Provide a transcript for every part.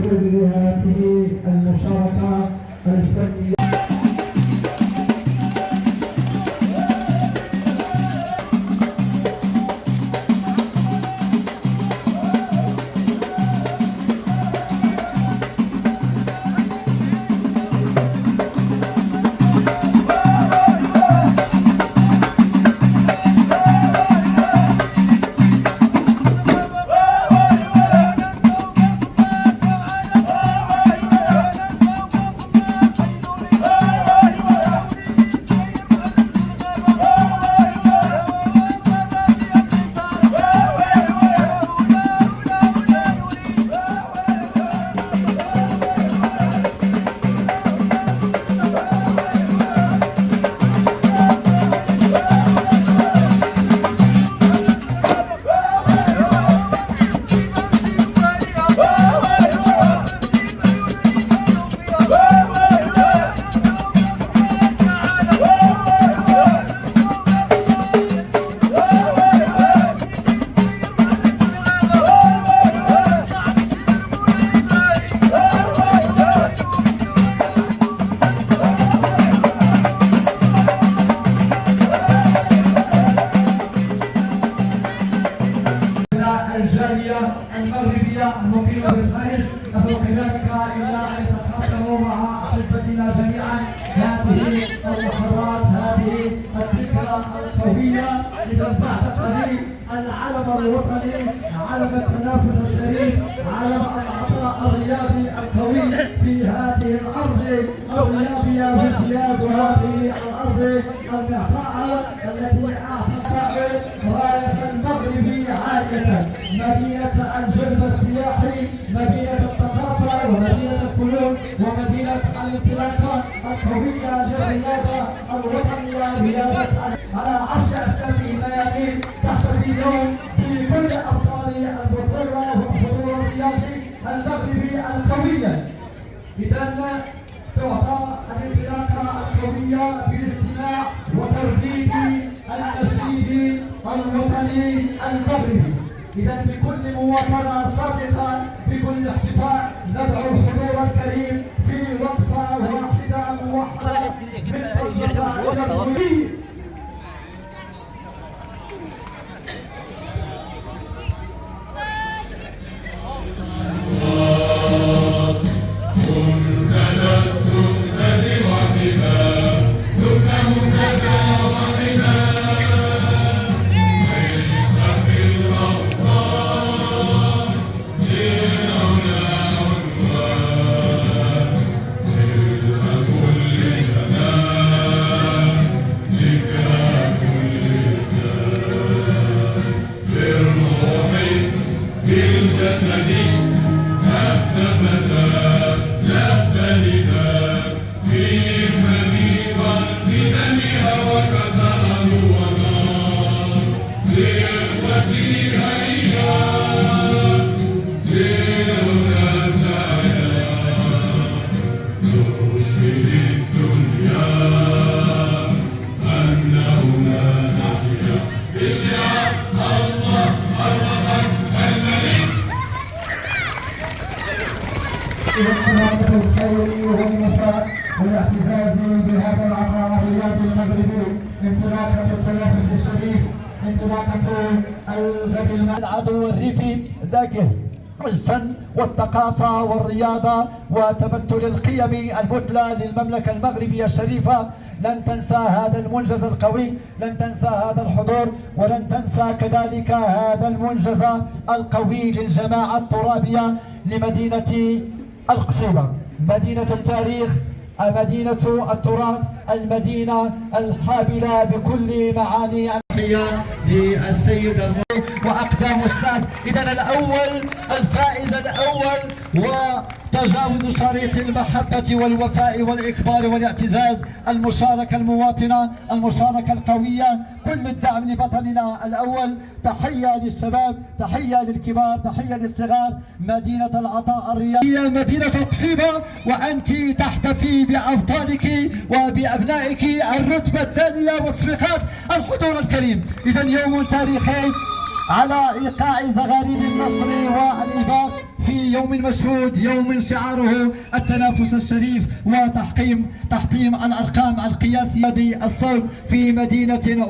كل هذه المشاركة الفنية. الجالية المغربية المقيمة بالخارج، ندعو كذلك إلى أن يتقاسموا مع أحبتنا جميعا هذه اللحظات، هذه الذكرى القوية. إذا بعد قليل العلم الوطني، علم التنافس الشريف، علم العطاء الرياضي القوي في هذه الأرض الرياضية بامتياز، وهذه الأرض المعطاءة التي أعطت راية المغرب عالية، مدينة الجذب السياحي، مدينة الثقافة ومدينة الفنون ومدينة الانطلاقة القوية للرياضة الوطنية، رياضة على عرش أسلامه الميامين تحتفي اليوم بكل أبطال البطولة والحضور الرياضي المغربي القوية. إذا تعطى الانطلاقة القوية بالاستماع وترديد النشيد الوطني المغربي. إذا بكل مواطنة صادقة، بكل احتفاء، ندعو الحضور الكريم في وقفة واحدة موحدة من طنجة إلى القوي. الخير والوفاء والاعتزاز بهذا العطاء الرياضي المغربي، انطلاقة التنافس الشريف، انطلاقة الغد العدو الريفي ذاكر الفن والثقافة والرياضة وتمثل القيم المثلى للمملكة المغربية الشريفة. لن تنسى هذا المنجز القوي، لن تنسى هذا الحضور، ولن تنسى كذلك هذا المنجز القوي للجماعة الترابية لمدينة القصيبة، مدينة التاريخ، مدينة التراث، المدينة الحاملة بكل معاني للسيد وأقدام الساد. إذا الأول، الفائز الأول وتجاوز شريط المحبة والوفاء والإكبار والاعتزاز، المشاركة المواطنة، المشاركة القوية، كل الدعم لبطلنا الأول. تحية للشباب، تحية للكبار، تحية للصغار. مدينة العطاء الرياضي مدينة القصيبة، وأنت تحتفي بأبطالك وبأبنائك الرتبة الثانية وتصفيقات الحضور الكريم. إذا يوم تاريخي على إيقاع زغاريد النصر والإباء في يوم مشهود، يوم شعاره التنافس الشريف وتحطيم الأرقام القياسية. الصوب في مدينة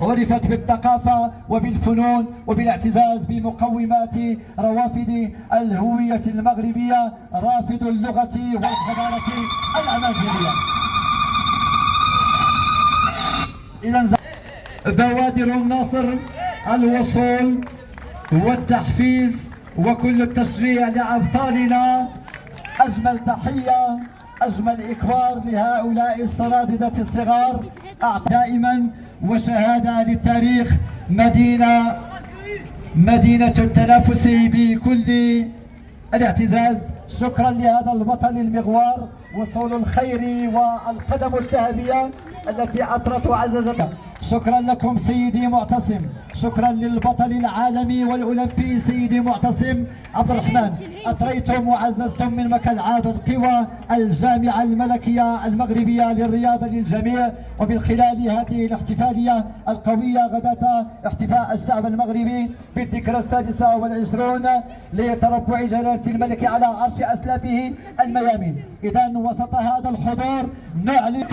عرفت بالثقافة وبالفنون وبالاعتزاز بمقومات روافد الهوية المغربية، رافد اللغة والحضارة الأمازيغية. إذا بوادر النصر، الوصول والتحفيز وكل التشجيع لأبطالنا. أجمل تحية، أجمل إكبار لهؤلاء الصناددة الصغار. دائما وشهادة للتاريخ، مدينة التنافس بكل الاعتزاز. شكرا لهذا البطل المغوار، وصول الخير والقدم الذهبية التي أطرت وعززتها. شكرا لكم سيدي معتصم، شكرا للبطل العالمي والأولمبي سيدي معتصم عبد الرحمن. أطريتم وعززتم من مكالعاب القوى الجامعة الملكية المغربية للرياضة للجميع. ومن خلال هذه الاحتفالية القوية غداة احتفاء الشعب المغربي بالذكرى 26 لتربع جلالة الملك على عرش أسلافه الميامين. إذا وسط هذا الحضور نعلن